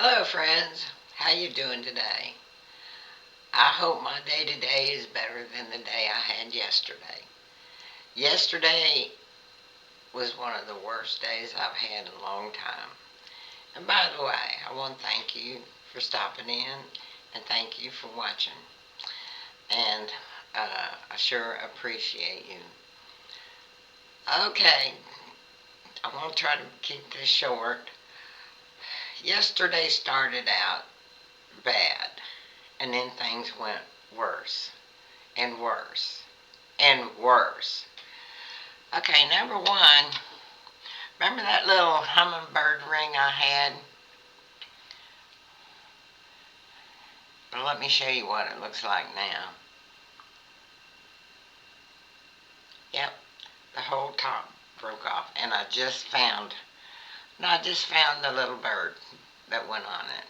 Hello friends, how you doing today? I hope my day today is better than the day I had yesterday. Yesterday was one of the worst days I've had in a long time. And by the way, I want to thank you for stopping in and thank you for watching. And I sure appreciate you. Okay, I want to try to keep this short. Yesterday started out bad, and then things went worse and worse and worse. Okay, number one, remember that little hummingbird ring I had? Well, let me show you what it looks like now. Yep, the whole top broke off, and I just found the little bird that went on it.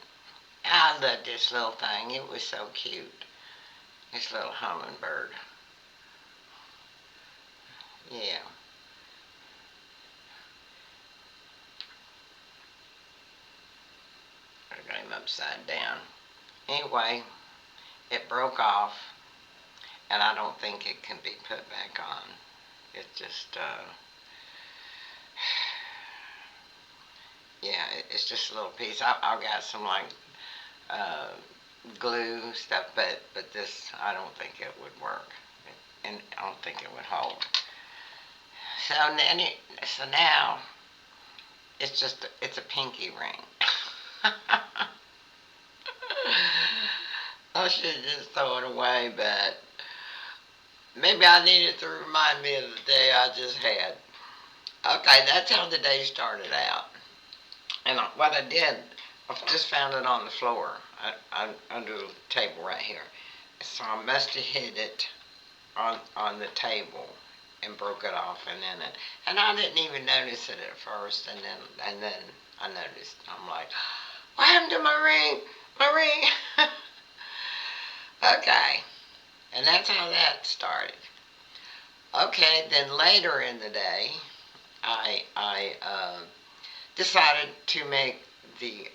I loved this little thing. It was so cute. This little hummingbird. Yeah. I got him upside down. Anyway, it broke off, and I don't think it can be put back on. It just, yeah, it's just a little piece. I've got some like uh, glue stuff, but this I don't think it would work, and I don't think it would hold. So so now it's a pinky ring. I should just throw it away, but maybe I need it to remind me of the day I just had. Okay, that's how the day started out. And what I did, I just found it on the floor, under the table right here. So I must have hit it on the table and broke it off and then and I didn't even notice it at first, and then I noticed. I'm like, what happened to my ring? My ring. Okay, and that's how that started. Okay, then later in the day, I decided to make the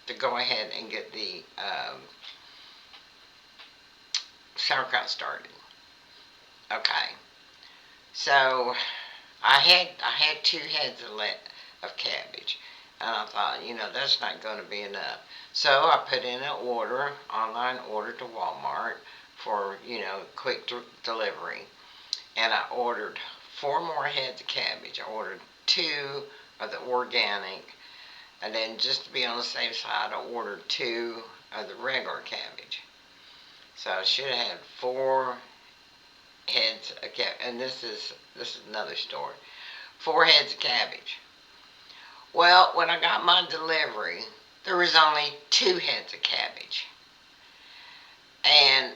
to go ahead and get the sauerkraut started. Okay, so I had two heads of cabbage, and I thought, that's not going to be enough. So I put in an online order to Walmart for quick delivery, and I ordered four more heads of cabbage. I ordered two of the organic, and then just to be on the safe side, I ordered two of the regular cabbage. So I should have had four heads of cabbage, and this is another story. Four heads of cabbage. Well, when I got my delivery, there was only two heads of cabbage, and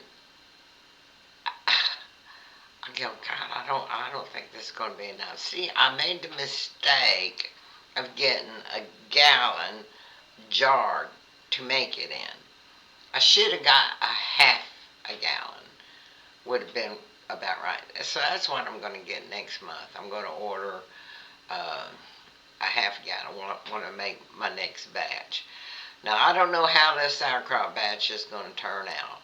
I go, God, I don't think this is going to be enough. See, I made the mistake of getting a gallon jar to make it in. I should have got a half a gallon. Would have been about right. So that's what I'm going to get next month. I'm going to order uh, a half gallon. I want to make my next batch. Now I don't know how this sauerkraut batch is going to turn out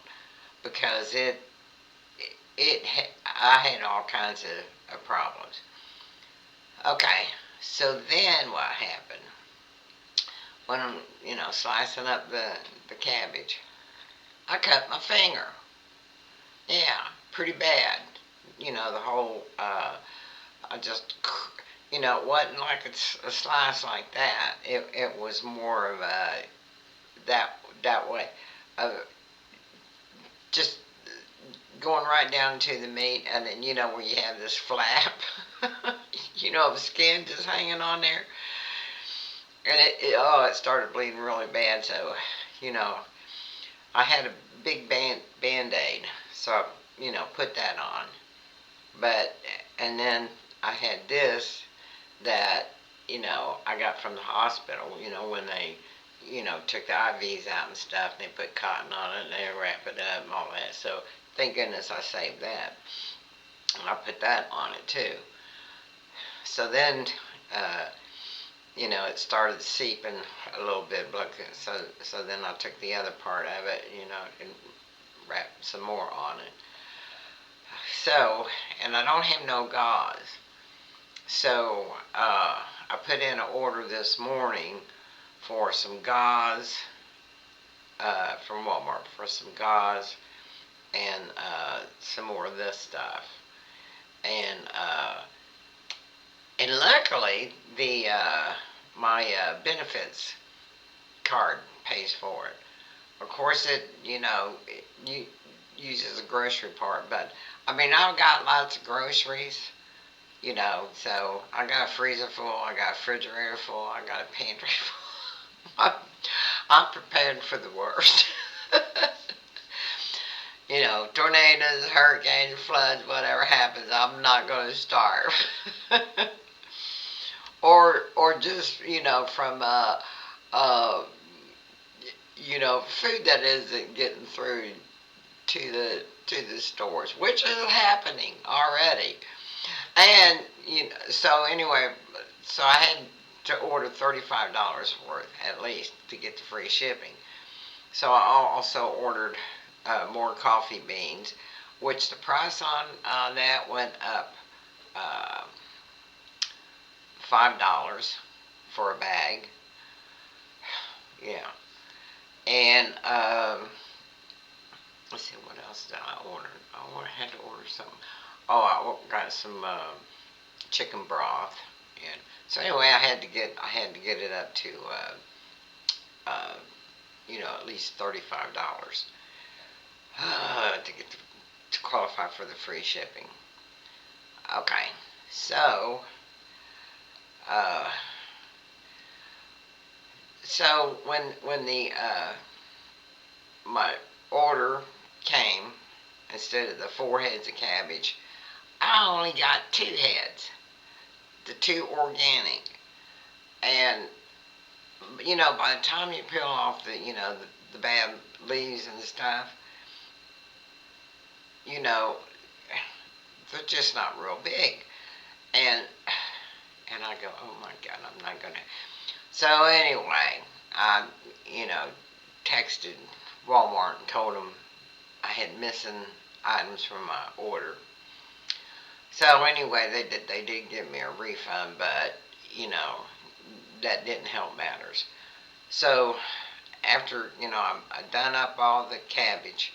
because it I had all kinds of problems. Okay, so then what happened? When I'm slicing up the cabbage, I cut my finger. Yeah, pretty bad. The whole I just it wasn't like a slice like that. It was more of a that way, uh, just going right down to the meat, and then where you have this flap, of skin just hanging on there, and it started bleeding really bad. So you know I had a big band-aid, so put that on. But and then I had this that I got from the hospital. When they took the IVs out and stuff, and they put cotton on it and they wrap it up and all that. So thank goodness I saved that. And I put that on it too. So then uh, it started seeping a little bit. So then I took the other part of it, and wrapped some more on it. So, and I don't have no gauze. So I put in an order this morning for some gauze from Walmart for some gauze and some more of this stuff. And luckily, the my benefits card pays for it. Of course, it uses the grocery part, but I mean, I've got lots of groceries, so I got a freezer full, I got a refrigerator full, I got a pantry full. I'm prepared for the worst. Tornadoes, hurricanes, floods, whatever happens, I'm not going to starve. Or just from uh, food that isn't getting through to the stores, which is happening already. And so anyway, so I had to order $35 worth at least to get the free shipping. So I also ordered more coffee beans, which the price on that went up uh, $5 for a bag. Yeah, and let's see what else did I order. Had to order something. Oh, I got some chicken broth, and so anyway, I had to get it up to uh, at least $35 to qualify for the free shipping. Okay, so uh, when the my order came, instead of the 4 heads of cabbage, I only got 2 heads, the two organic, and by the time you peel off the bad leaves and stuff, you know they're just not real big, and I go, oh my God, I'm not gonna. So anyway, I texted Walmart and told them I had missing items from my order. So anyway, they did give me a refund, but you know that didn't help matters. So after I done up all the cabbage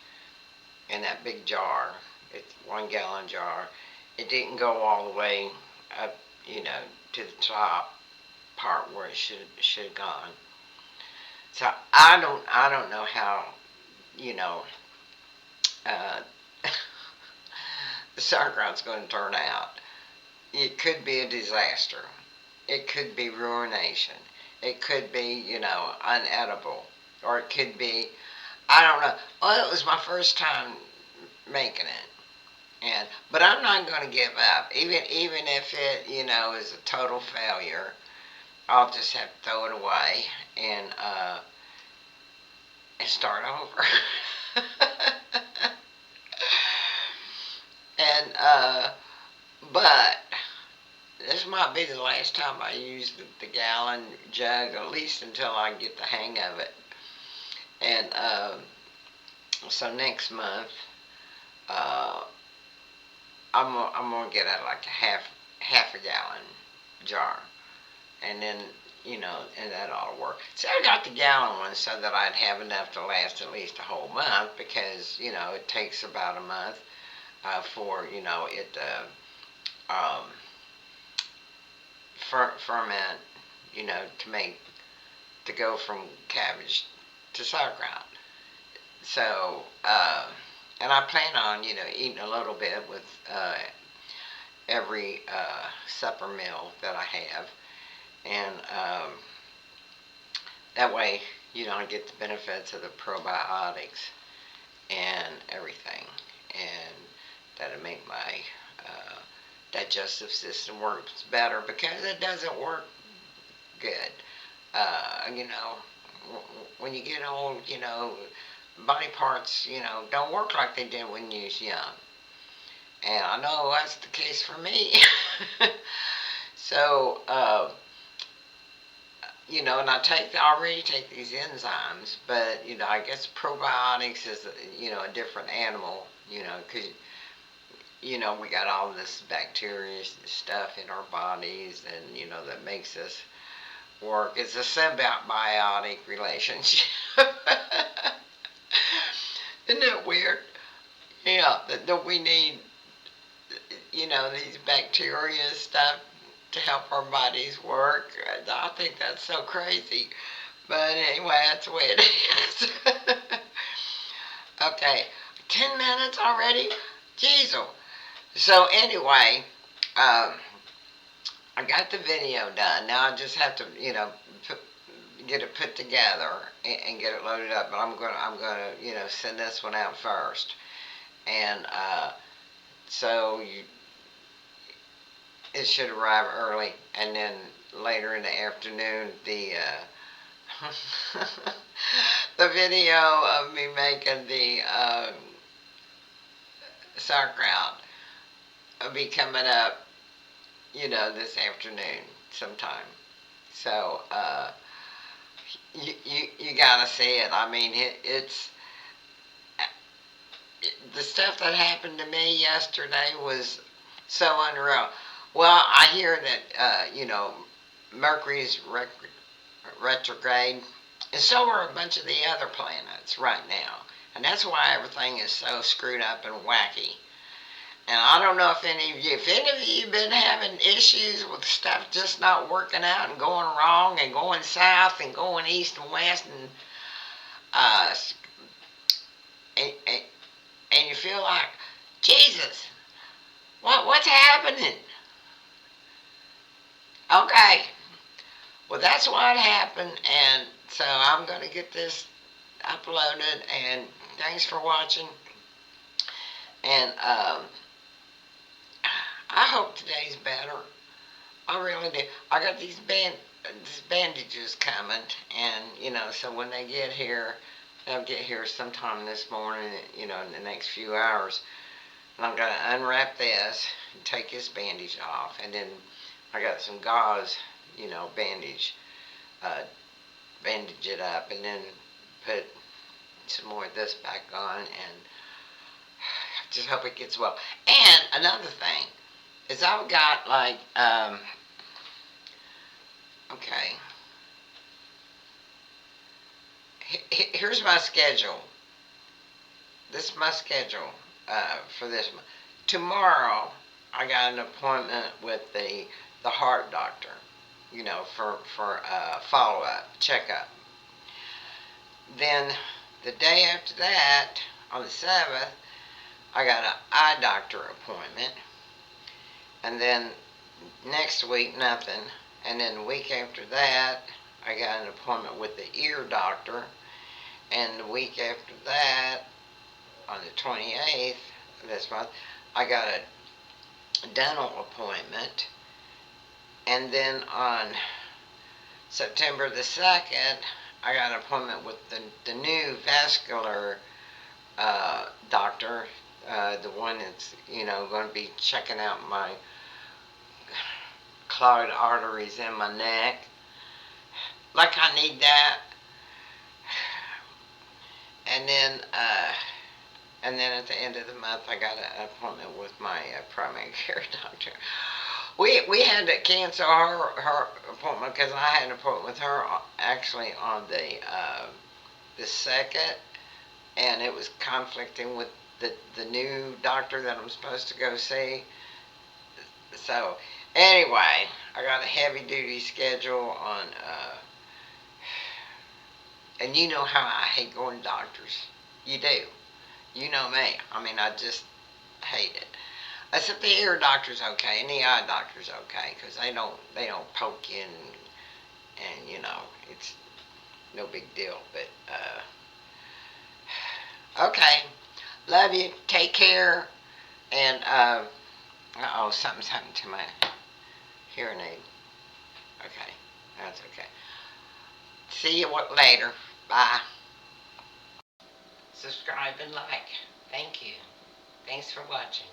in that big jar, it's 1 gallon jar. It didn't go all the way up, to the top part where it should have gone. So I don't know how you know uh, the sauerkraut's going to turn out. It could be a disaster. It could be ruination. It could be unedible, or it could be I don't know. Well, it was my first time making it, but I'm not going to give up. Even if it is a total failure, I'll just have to throw it away and start over. and but this might be the last time I use the gallon jug, at least until I get the hang of it. And so next month, uh, I'm gonna get like a half a gallon jar, and then and that ought to work. See, I got the gallon one so that I'd have enough to last at least a whole month, because it takes about a month for it um, ferment, to go from cabbage to sauerkraut. So, and I plan on eating a little bit with every supper meal that I have, and that way I get the benefits of the probiotics and everything, and that'll make my uh, digestive system works better, because it doesn't work good. When you get old, body parts, don't work like they did when you was young. And I know that's the case for me. So, and I already take these enzymes, but, I guess probiotics is, a different animal, because, we got all this bacteria stuff in our bodies, and, that makes us work. It's a symbiotic relationship. Isn't it weird? Yeah, that we need, these bacteria stuff to help our bodies work. I think that's so crazy. But anyway, that's the way it is. Okay, 10 minutes already? Jeez. So anyway, um, I got the video done. Now I just have to, put, get it put together and get it loaded up. But I'm gonna, send this one out first. And so it should arrive early, and then later in the afternoon, the video of me making the sauerkraut will be coming up, this afternoon sometime. So you gotta see it. I mean, it's the stuff that happened to me yesterday was so unreal. Well, I hear that Mercury's retrograde, and so are a bunch of the other planets right now, and that's why everything is so screwed up and wacky. And I don't know if any of you been having issues with stuff just not working out and going wrong and going south and going east and west, uh, and, and, and you feel like, Jesus, what's happening? Okay, well, that's what happened, and so I'm going to get this uploaded, and thanks for watching, and I hope today's better. I really do. I got these bandages coming, and, so when they get here, they'll get here sometime this morning, in the next few hours, and I'm going to unwrap this and take this bandage off, and then I got some gauze, bandage, uh, bandage it up, and then put some more of this back on, and just hope it gets well. And another thing is I've got like, okay, here's my schedule. This is my schedule for this month. Tomorrow, I got an appointment with the heart doctor, for follow-up, checkup. Then the day after that, on the 7th, I got an eye doctor appointment. And then next week, nothing. And then the week after that, I got an appointment with the ear doctor. And the week after that, on the 28th of this month, I got a dental appointment. And then on September the 2nd, I got an appointment with the new vascular doctor, the one that's, going to be checking out my clogged arteries in my neck. Like I need that. And then at the end of the month, I got an appointment with my primary care doctor. We had to cancel her appointment because I had an appointment with her actually on the 2nd, and it was conflicting with the new doctor that I'm supposed to go see. So anyway, I got a heavy duty schedule on, and you know how I hate going to doctors. You do. You know me. I mean, I just hate it. Except the ear doctor's okay, and the eye doctor's okay, because they don't poke you, and it's no big deal. But okay, love you. Take care, and oh, something's happened to my hearing aid. Okay, that's okay. See you later. Bye. Subscribe and like. Thank you. Thanks for watching.